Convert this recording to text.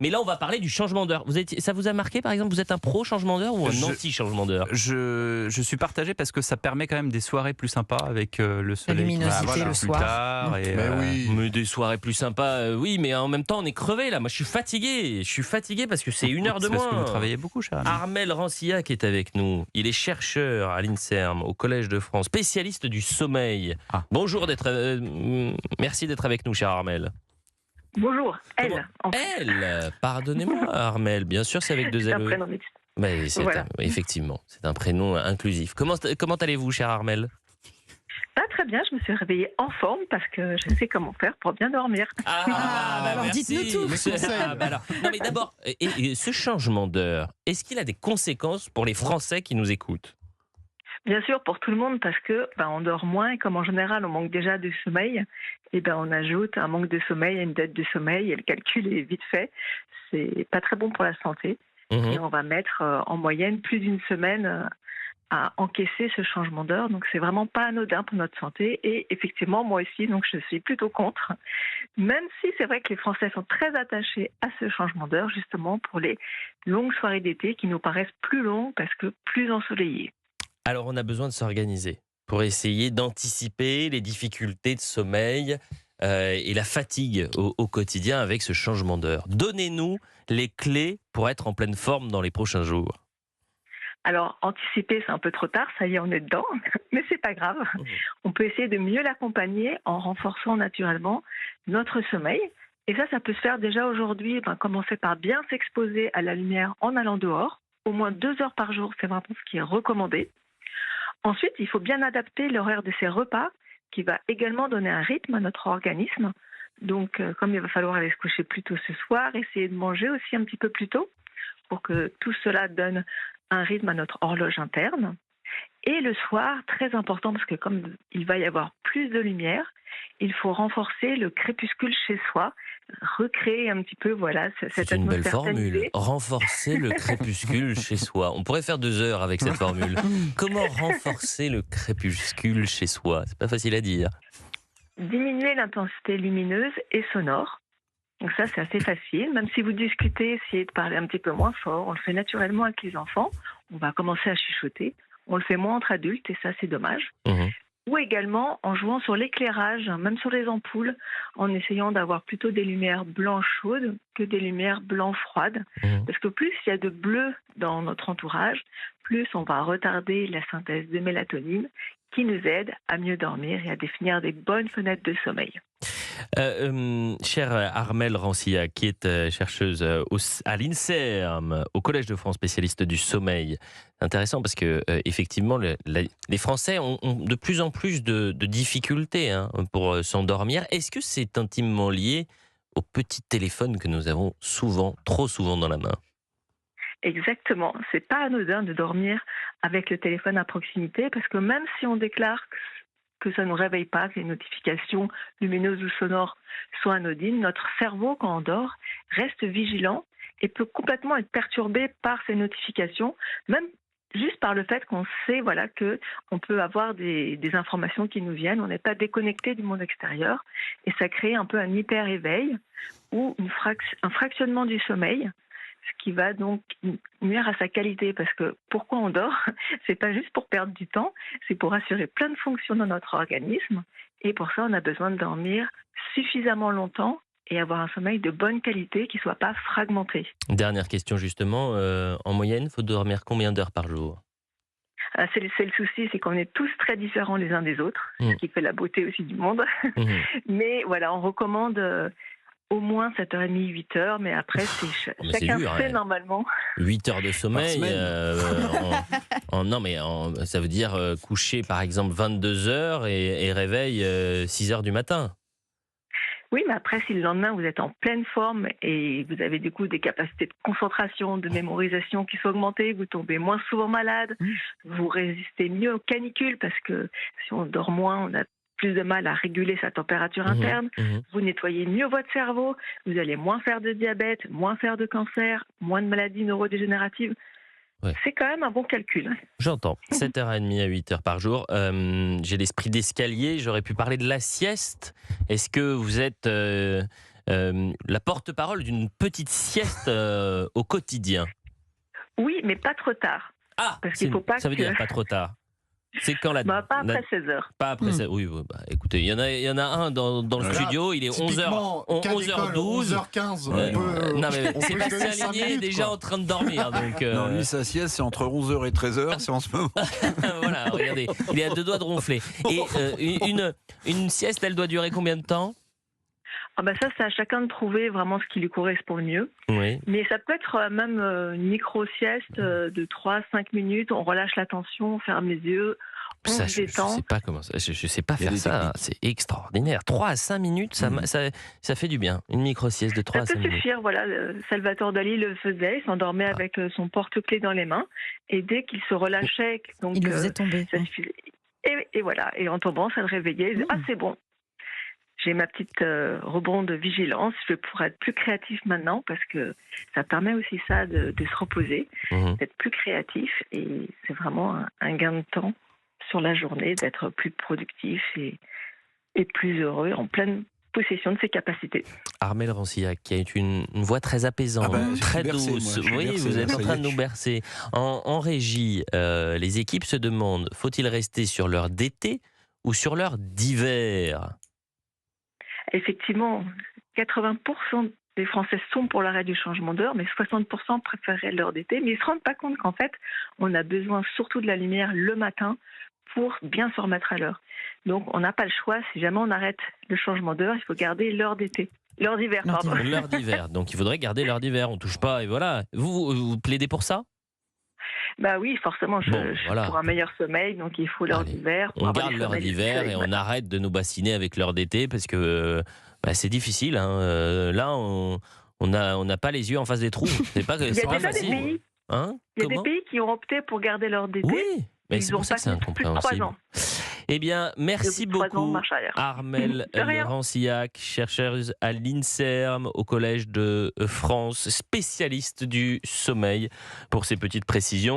Mais là, on va parler du changement d'heure. Ça vous a marqué, par exemple, vous êtes un pro changement d'heure ou un anti-changement d'heure? Je suis partagé parce que ça permet quand même des soirées plus sympas avec le soleil qui luminosité va le plus soir. tard. Et, Mais oui. Mais des soirées plus sympas, oui, mais en même temps, on est crevé là. Moi, je suis fatigué. Je suis fatigué parce que c'est une heure de c'est parce que moins. vous travaillez beaucoup, cher ami. Armel Rancillac est avec nous. Il est chercheur à l'INSERM, au Collège de France, spécialiste du sommeil. Ah. Bonjour, merci d'être avec nous, cher Armel. Bonjour, Comment- Elle, pardonnez-moi, Armel. Bien sûr, c'est avec deux C'est un L. prénom mixte. Mais Voilà. effectivement, c'est un prénom inclusif. Comment allez-vous, cher Armel? Pas très bien, je me suis réveillée en forme parce que je sais comment faire pour bien dormir. Alors merci. dites-nous tout. Les conseils. Non mais d'abord, et ce changement d'heure, est-ce qu'il a des conséquences pour les Français qui nous écoutent? Bien sûr, pour tout le monde parce que on dort moins et comme en général on manque déjà de sommeil, et on ajoute un manque de sommeil à une dette de sommeil et le calcul est vite fait. C'est pas très bon pour la santé et on va mettre en moyenne plus d'une semaine à encaisser ce changement d'heure. Donc c'est vraiment pas anodin pour notre santé et effectivement moi aussi donc je suis plutôt contre. Même si c'est vrai que les Français sont très attachés à ce changement d'heure justement pour les longues soirées d'été qui nous paraissent plus longues parce que plus ensoleillées. Alors on a besoin de s'organiser pour essayer d'anticiper les difficultés de sommeil et la fatigue au quotidien avec ce changement d'heure. Donnez-nous les clés pour être en pleine forme dans les prochains jours. Alors, anticiper, c'est un peu trop tard, ça y est, on est dedans, mais c'est pas grave. On peut essayer de mieux l'accompagner en renforçant naturellement notre sommeil. Et ça peut se faire déjà aujourd'hui, commencer par bien s'exposer à la lumière en allant dehors. Au moins 2 heures par jour, c'est vraiment ce qui est recommandé. Ensuite, il faut bien adapter l'horaire de ses repas, qui va également donner un rythme à notre organisme. Donc, comme il va falloir aller se coucher plus tôt ce soir, essayer de manger aussi un petit peu plus tôt pour que tout cela donne un rythme à notre horloge interne. Et le soir, très important, parce que comme il va y avoir plus de lumière, il faut renforcer le crépuscule chez soi, recréer un petit peu cette C'est une belle atmosphère formule. tamisée. Renforcer le crépuscule chez soi. On pourrait faire 2 heures avec cette formule. Comment renforcer le crépuscule chez soi? C'est pas facile à dire. Diminuer l'intensité lumineuse et sonore. Donc ça, c'est assez facile. Même si vous discutez, essayez de parler un petit peu moins fort. On le fait naturellement avec les enfants. On va commencer à chuchoter. On le fait moins entre adultes et ça, c'est dommage. Ou également en jouant sur l'éclairage, même sur les ampoules, en essayant d'avoir plutôt des lumières blancs chaudes que des lumières blancs froides. Parce que plus il y a de bleu dans notre entourage, plus on va retarder la synthèse de mélatonine qui nous aide à mieux dormir et à définir des bonnes fenêtres de sommeil. Chère Armel Rancillac, qui est chercheuse à l'INSERM, au Collège de France, spécialiste du sommeil. Intéressant parce que effectivement, les Français ont de plus en plus de difficultés pour s'endormir. Est-ce que c'est intimement lié au petit téléphone que nous avons trop souvent dans la main? Exactement. C'est pas anodin de dormir avec le téléphone à proximité parce que même si on déclare que ça ne nous réveille pas, que les notifications lumineuses ou sonores soient anodines, notre cerveau, quand on dort, reste vigilant et peut complètement être perturbé par ces notifications, même juste par le fait qu'on sait que on peut avoir des informations qui nous viennent, on n'est pas déconnecté du monde extérieur et ça crée un peu un hyper-éveil ou un fractionnement du sommeil, ce qui va donc nuire à sa qualité parce que pourquoi on dort? C'est pas juste pour perdre du temps, c'est pour assurer plein de fonctions dans notre organisme et pour ça on a besoin de dormir suffisamment longtemps et avoir un sommeil de bonne qualité qui soit pas fragmenté. Dernière question justement, en moyenne, il faut dormir combien d'heures par jour? C'est le souci, c'est qu'on est tous très différents les uns des autres, ce qui fait la beauté aussi du monde. Mais voilà, on recommande au moins 7h30, 8h, mais après, chacun dur, fait normalement. 8 heures de sommeil, ça veut dire coucher par exemple 22 heures et réveil 6 heures du matin. Oui, mais après, si le lendemain vous êtes en pleine forme et vous avez du coup des capacités de concentration, de mémorisation qui sont augmentées, vous tombez moins souvent malade, vous résistez mieux aux canicules parce que si on dort moins, on a plus de mal à réguler sa température interne, vous nettoyez mieux votre cerveau, vous allez moins faire de diabète, moins faire de cancer, moins de maladies neurodégénératives. Ouais. C'est quand même un bon calcul. J'entends. 7h30 à 8h par jour. J'ai l'esprit d'escalier. J'aurais pu parler de la sieste. Est-ce que vous êtes la porte-parole d'une petite sieste au quotidien. Oui, mais pas trop tard. Ah, Parce qu'il faut pas ça veut que- dire pas trop tard. C'est quand la... Pas la- après 16 heures. Pas après ça. Oui, oui, bah, écoutez, il y en a un dans le Voilà. studio, il est Typiquement, 11h12. 11h15. Non, mais on Sébastien peut se donner 5 Ligné est minutes, déjà quoi. en train de dormir. Donc, Non, lui, sa sieste, c'est entre 11h et 13h, c'est en ce moment. voilà, regardez, il est à 2 doigts de ronfler. Et une sieste, elle doit durer combien de temps? Ah ben ça, c'est à chacun de trouver vraiment ce qui lui correspond le mieux. Oui. Mais ça peut être même une micro-sieste de 3-5 minutes. On relâche la tension, on ferme les yeux, on Ça, se je détend. sais pas comment ça. Je sais pas Il y a faire des ça. techniques. C'est extraordinaire. 3 à 5 minutes, ça fait du bien. Une micro-sieste de 3 Ça à 5 peut minutes. suffire, voilà. Salvatore Dali le faisait, il s'endormait avec son porte-clés dans les mains. Et dès qu'il se relâchait, donc, Il le faisait tomber. ça suffisait. Et voilà, et en tombant, ça le réveillait. Il disait, ah, c'est bon. J'ai ma petite rebond de vigilance. Je pourrais être plus créatif maintenant parce que ça permet aussi ça de se reposer, Mhm. d'être plus créatif. Et c'est vraiment un gain de temps sur la journée, d'être plus productif et plus heureux, en pleine possession de ses capacités. Armelle Rancillac, qui a une voix très apaisante, Ah ben, je suis très bercé, douce. moi, je suis Oui, bercé, vous êtes là, en ça y train est. de nous bercer. En régie, les équipes se demandent, faut-il rester sur l'heure d'été ou sur l'heure d'hiver? Effectivement, 80% des Français sont pour l'arrêt du changement d'heure, mais 60% préféreraient l'heure d'été. Mais ils ne se rendent pas compte qu'en fait, on a besoin surtout de la lumière le matin pour bien se remettre à l'heure. Donc, on n'a pas le choix. Si jamais on arrête le changement d'heure, il faut garder l'heure d'été. L'heure d'hiver, L'heure pardon. L'heure d'hiver. Donc il faudrait garder l'heure d'hiver. On touche pas et voilà. Vous plaidez pour ça? Bah oui, forcément, Bon, voilà. pour un meilleur sommeil, donc il faut l'heure Allez, d'hiver. pour On avoir garde des l'heure sommeils d'hiver luxueux et on arrête de nous bassiner avec l'heure d'été parce que c'est difficile. Hein. Là, on n'a pas les yeux en face des trous. C'est pas, Il y c'est a pas déjà des facile. pays, Hein? il y a des Comment? pays qui ont opté pour garder l'heure d'été. Oui, mais c'est Ils ont pour ça que c'est passé plus de 3 incompréhensible. ans. Eh bien, merci Depuis 3 ans, beaucoup. marche arrière. Armelle De rien. Rancillac, chercheuse à l'INSERM au Collège de France, spécialiste du sommeil, pour ces petites précisions.